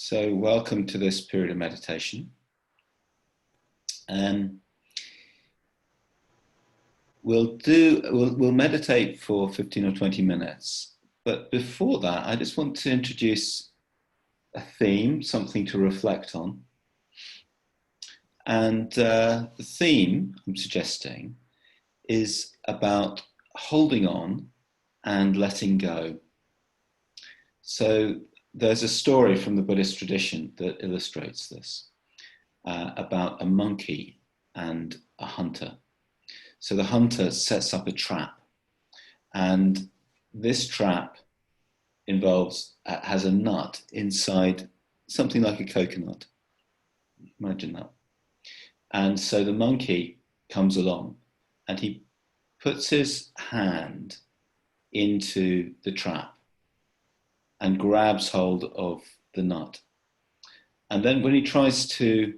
So welcome to this period of meditation. We'll meditate for 15 or 20 minutes. But before that, I just want to introduce a theme, something to reflect on. And the theme I'm suggesting is about holding on and letting go. So there's a story from the Buddhist tradition that illustrates this, about a monkey and a hunter. So the hunter sets up a trap, and this trap has a nut inside, something like a coconut. Imagine that. And so the monkey comes along and he puts his hand into the trap and grabs hold of the nut. And then when he tries to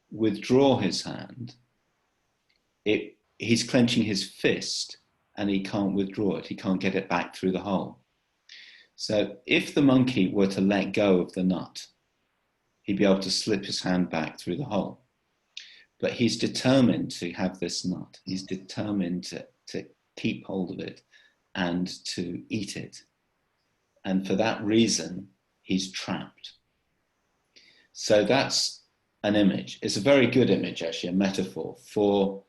withdraw his hand, he's clenching his fist and he can't withdraw it. He can't get it back through the hole. So if the monkey were to let go of the nut, he'd be able to slip his hand back through the hole. But he's determined to have this nut. He's determined to keep hold of it and to eat it. And for that reason, he's trapped. So that's an image. It's a very good image, actually, a metaphor for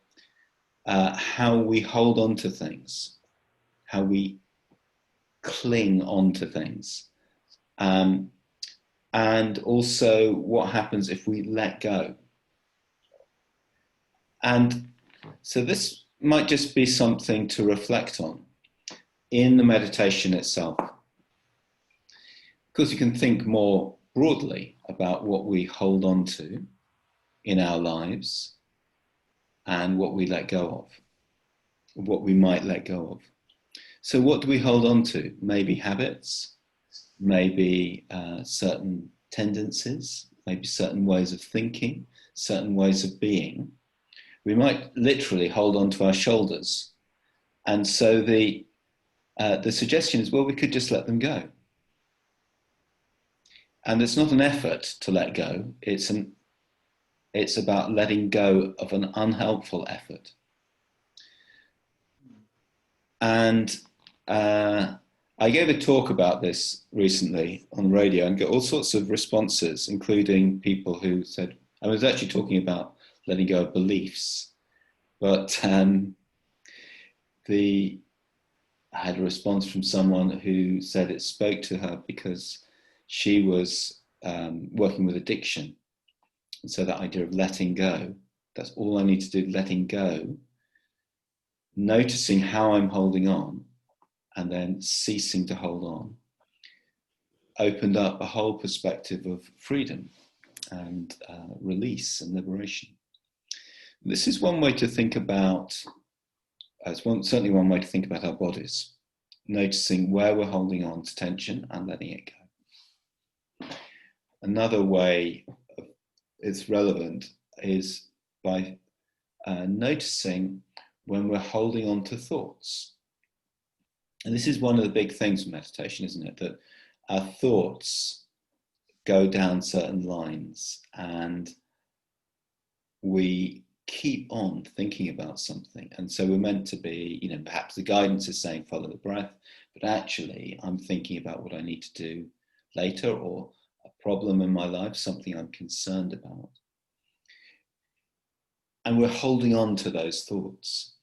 how we hold on to things, how we cling on to things, and also what happens if we let go. And so this might just be something to reflect on in the meditation itself. Of course, you can think more broadly about what we hold on to in our lives and what we let go of, what we might let go of. So what do we hold on to? Maybe habits, maybe certain tendencies, maybe certain ways of thinking, certain ways of being. We might literally hold on to our shoulders. And so the suggestion is, well, we could just let them go. And it's not an effort to let go. It's about letting go of an unhelpful effort. And I gave a talk about this recently on the radio and got all sorts of responses, including people who said, I was actually talking about letting go of beliefs, but I had a response from someone who said it spoke to her because she was working with addiction. And so that idea of letting go, that's all I need to do, letting go, noticing how I'm holding on, and then ceasing to hold on, opened up a whole perspective of freedom and release and liberation. This is one way to think about, certainly one way to think about our bodies, noticing where we're holding on to tension and letting it go. Another way it's relevant is by noticing when we're holding on to thoughts. And this is one of the big things with meditation, isn't it? That our thoughts go down certain lines and we keep on thinking about something. And so we're meant to be, perhaps the guidance is saying follow the breath, but actually I'm thinking about what I need to do later, or a problem in my life, something I'm concerned about. And we're holding on to those thoughts.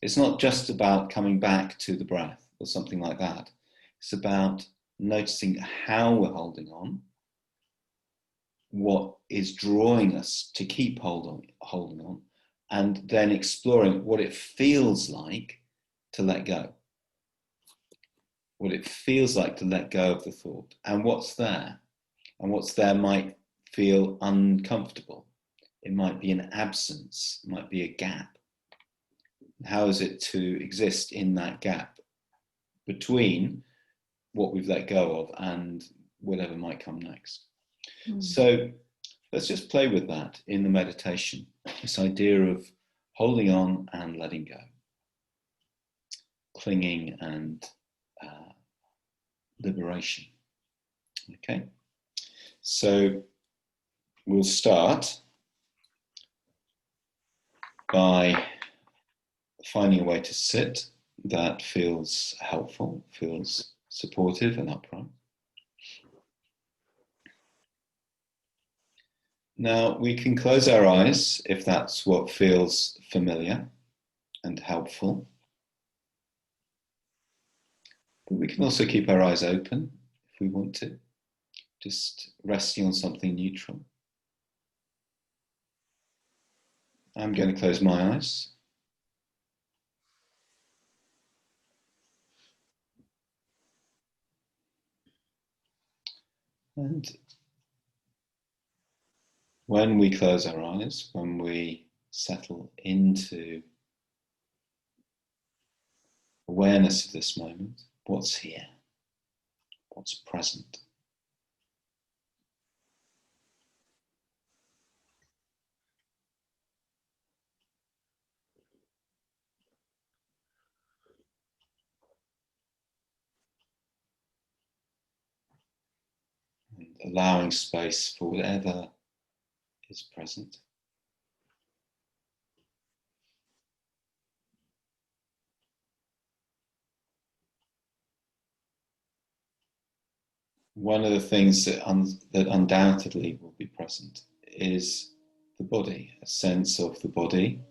It's not just about coming back to the breath or something like that. It's about noticing how we're holding on, what is drawing us to keep holding on, and then exploring what it feels like to let go. What it feels like to let go of the thought, and what's there. And what's there might feel uncomfortable. It might be an absence, it might be a gap. How is it to exist in that gap between what we've let go of and whatever might come next? So let's just play with that in the meditation, this idea of holding on and letting go, clinging and liberation. Okay? So we'll start by finding a way to sit that feels helpful, feels supportive and upright. Now we can close our eyes if that's what feels familiar and helpful. But we can also keep our eyes open if we want to, just resting on something neutral. I'm going to close my eyes. And when we close our eyes, when we settle into awareness of this moment, what's here, what's present. And allowing space for whatever is present. One of the things that undoubtedly will be present is the body, a sense of the body.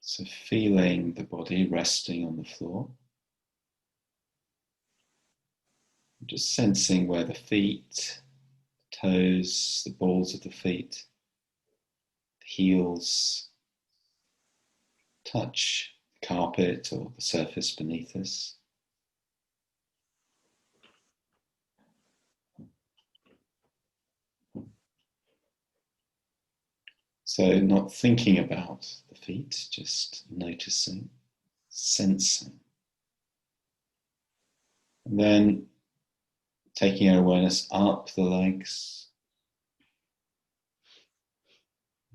So feeling the body resting on the floor. Just sensing where the feet, the toes, the balls of the feet, the heels touch the carpet or the surface beneath us. So not thinking about the feet, just noticing, sensing. And then taking our awareness up the legs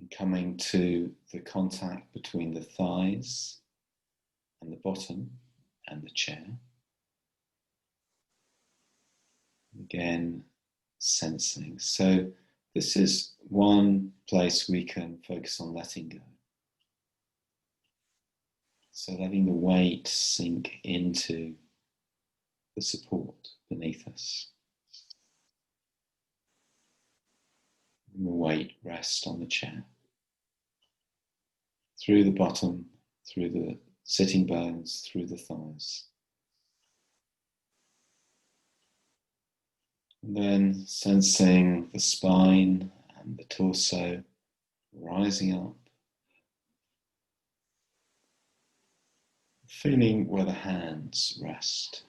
and coming to the contact between the thighs and the bottom and the chair. Again, sensing. So this is one place we can focus on letting go. So letting the weight sink into the support beneath us. And the weight rest on the chair. Through the bottom, through the sitting bones, through the thighs. And then sensing the spine and the torso rising up. Feeling where the hands rest.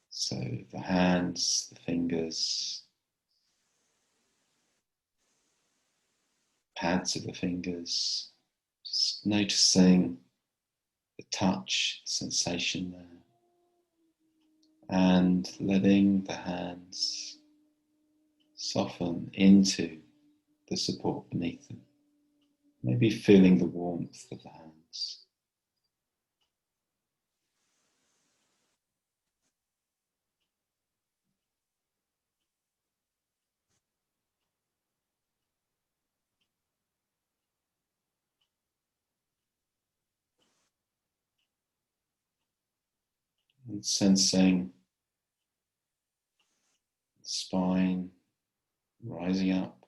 So the hands, the fingers, pads of the fingers, just noticing the touch, the sensation there, and letting the hands soften into the support beneath them. Maybe feeling the warmth of the hands. And sensing the spine rising up.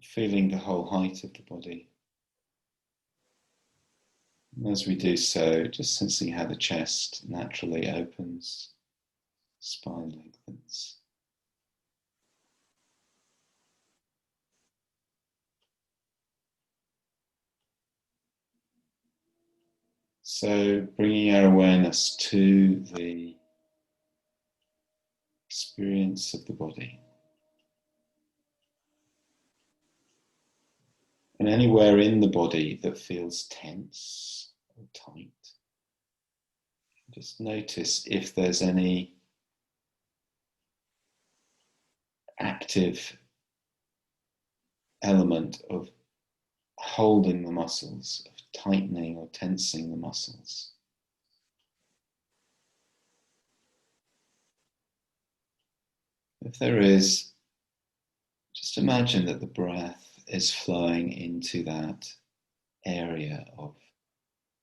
Feeling the whole height of the body. And as we do so, just sensing how the chest naturally opens, spine lengthens. So bringing our awareness to the experience of the body. And anywhere in the body that feels tense or tight, just notice if there's any active element of holding the muscles, of tightening or tensing the muscles. If there is, just imagine that the breath is flowing into that area of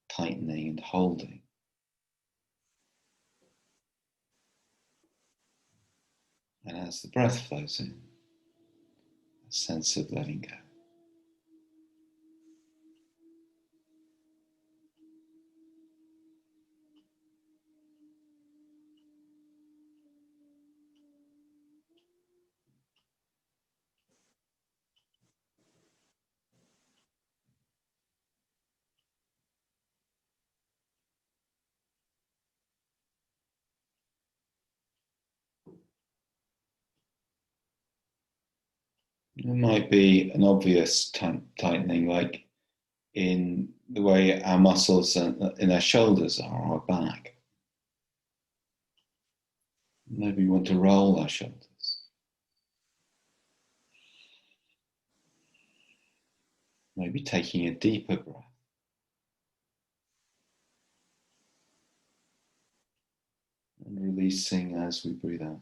tightening and holding. And as the breath flows in, a sense of letting go. It might be an obvious tightening, like in the way our muscles in our shoulders are, our back. Maybe we want to roll our shoulders. Maybe taking a deeper breath. And releasing as we breathe out.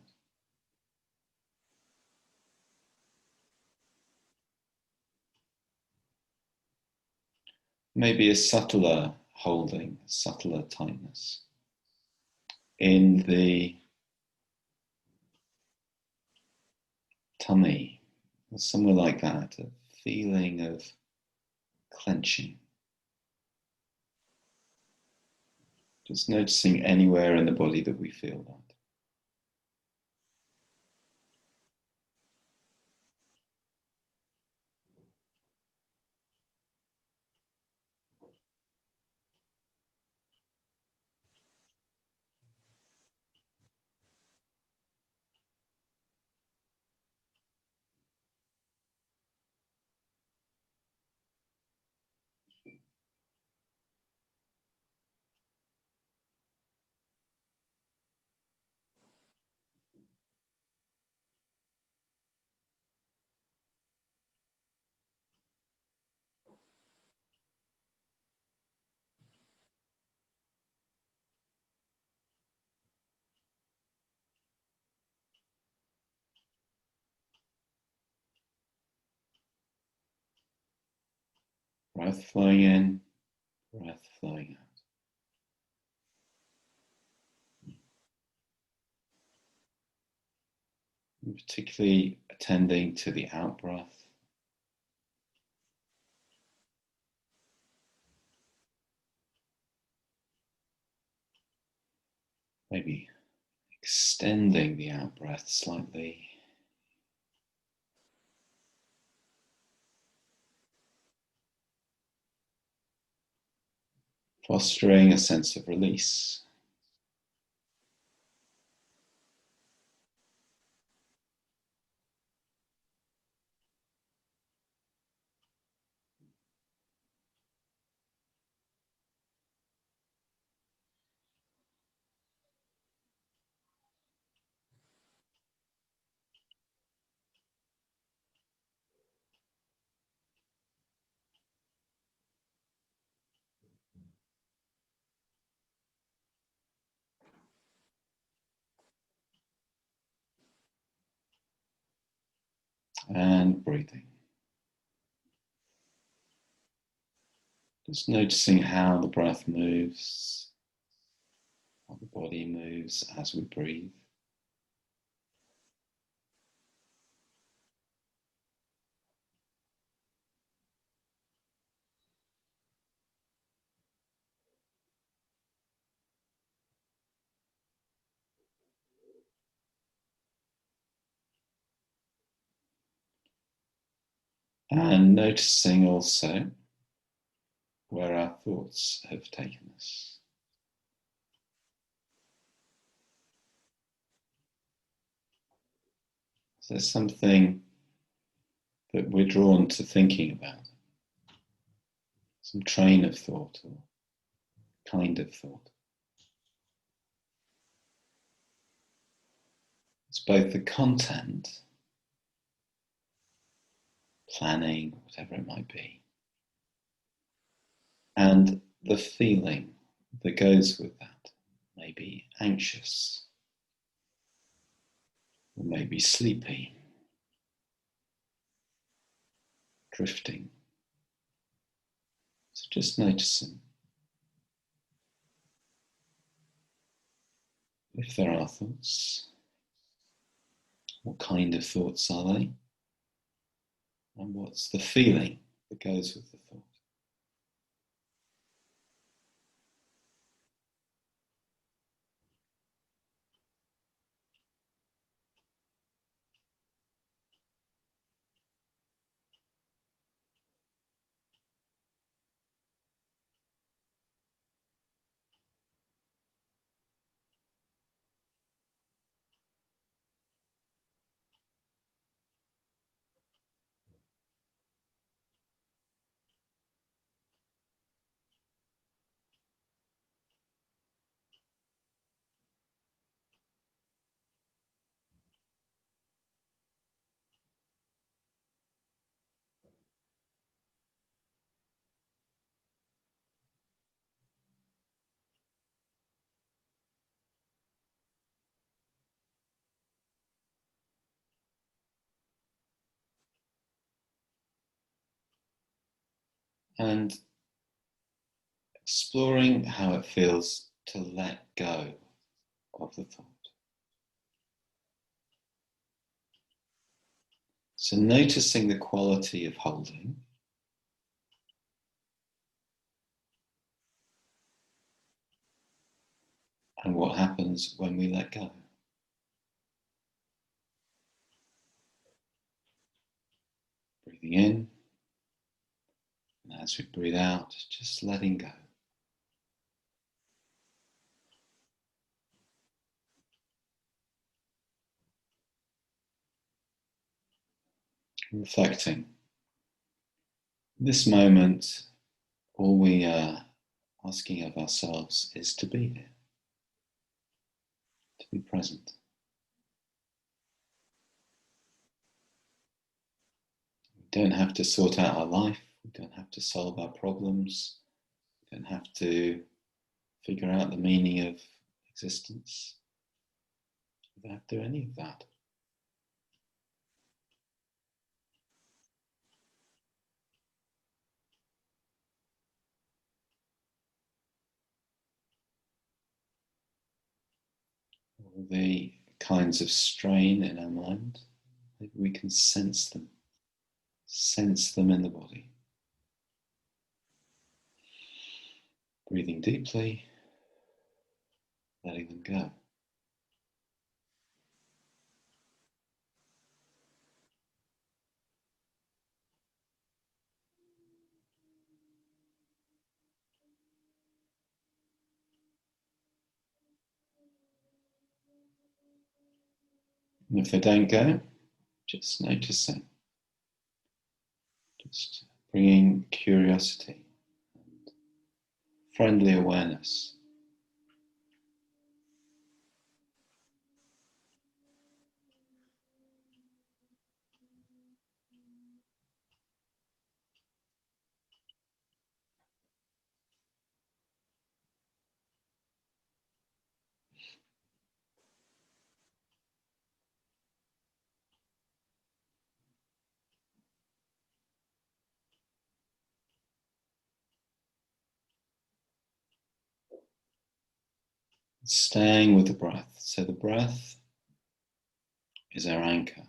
Maybe a subtler holding, subtler tightness in the tummy, or somewhere like that, a feeling of clenching. Just noticing anywhere in the body that we feel that. Breath flowing in, breath flowing out. And particularly attending to the out breath. Maybe extending the out breath slightly. Fostering a sense of release. And breathing. Just noticing how the breath moves, how the body moves as we breathe. And noticing also where our thoughts have taken us. Is there something that we're drawn to thinking about? some train of thought or kind of thought. It's both the content, planning, whatever it might be, and the feeling that goes with that. Maybe anxious, or maybe sleepy, drifting. So just noticing if there are thoughts, what kind of thoughts are they? And what's the feeling that goes with the thought? And exploring how it feels to let go of the thought. So noticing the quality of holding, and what happens when we let go. Breathing in, and as we breathe out, just letting go. Reflecting. In this moment, all we are asking of ourselves is to be here, to be present. We don't have to sort out our life, we don't have to solve our problems, we don't have to figure out the meaning of existence. We don't have to do any of that. All the kinds of strain in our mind, maybe we can sense them in the body. Breathing deeply, letting them go. And if they don't go, just noticing, just bringing curiosity and friendly awareness. Staying with the breath. So the breath is our anchor.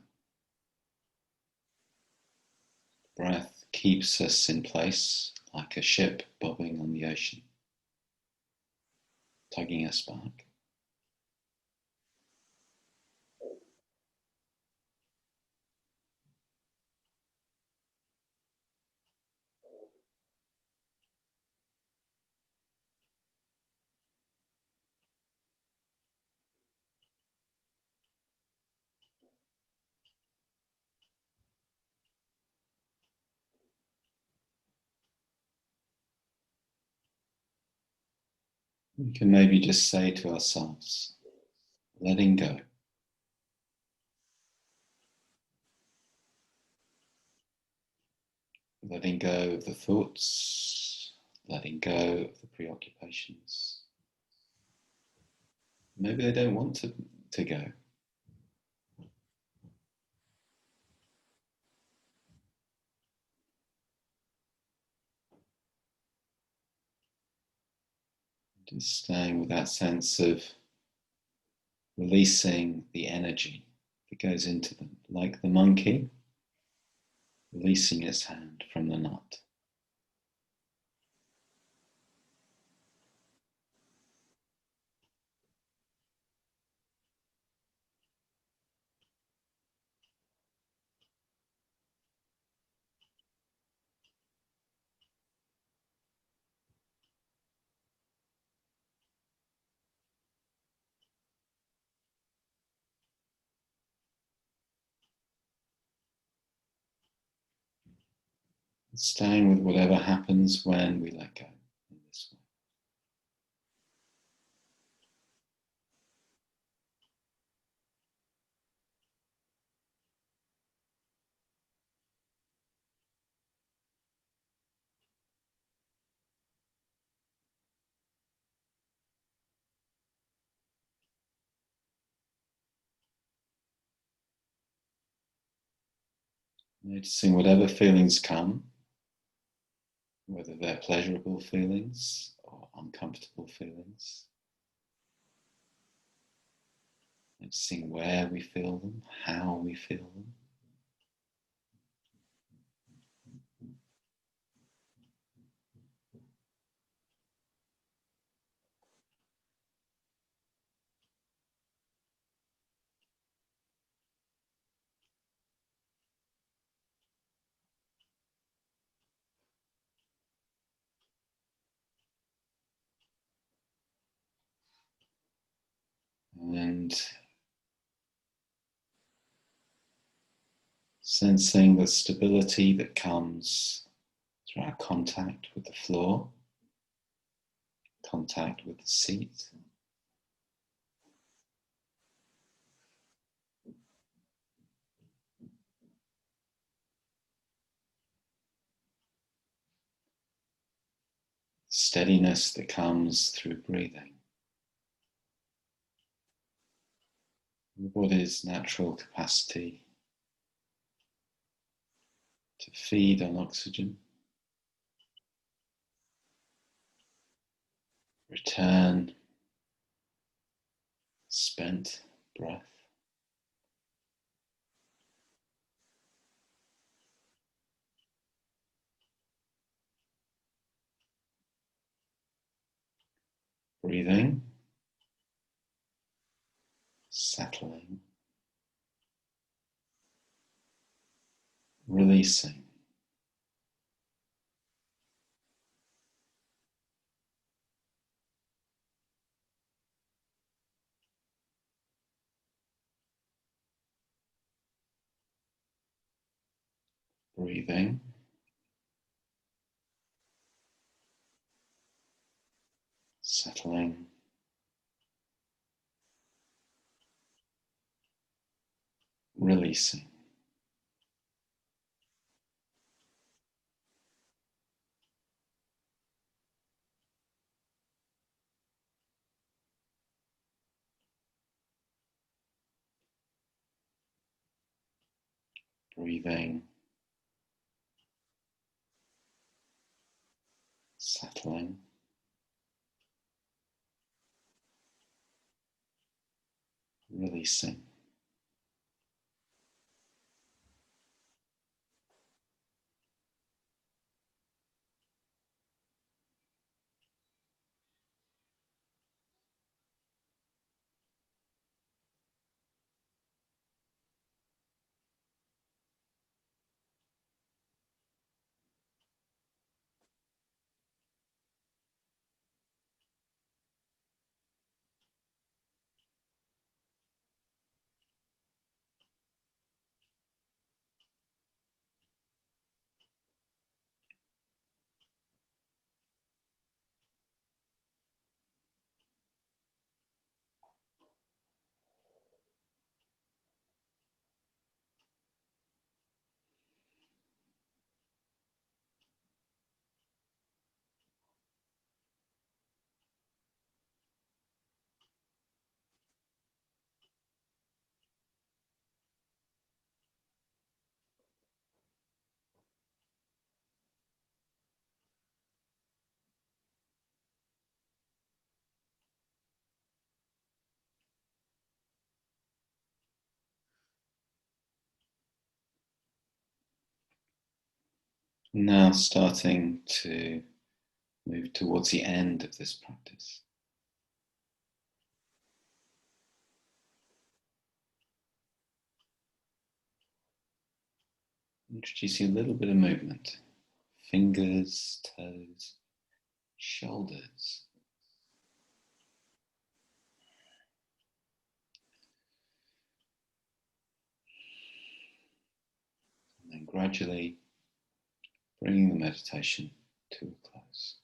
The breath keeps us in place like a ship bobbing on the ocean, tugging us back. We can maybe just say to ourselves, letting go. Letting go of the thoughts, letting go of the preoccupations. Maybe they don't want to go. Just staying with that sense of releasing the energy that goes into them, like the monkey releasing its hand from the knot. Staying with whatever happens when we let go in this way. Noticing whatever feelings come, whether they're pleasurable feelings or uncomfortable feelings. Noticing where we feel them, how we feel them. And sensing the stability that comes through our contact with the floor, contact with the seat. Steadiness that comes through breathing. The body's natural capacity to feed on oxygen, return spent breath. Breathing, settling, releasing. Breathing, settling, releasing. Breathing, settling, releasing. Now starting to move towards the end of this practice. Introducing a little bit of movement. Fingers, toes, shoulders. And then gradually bringing the meditation to a close.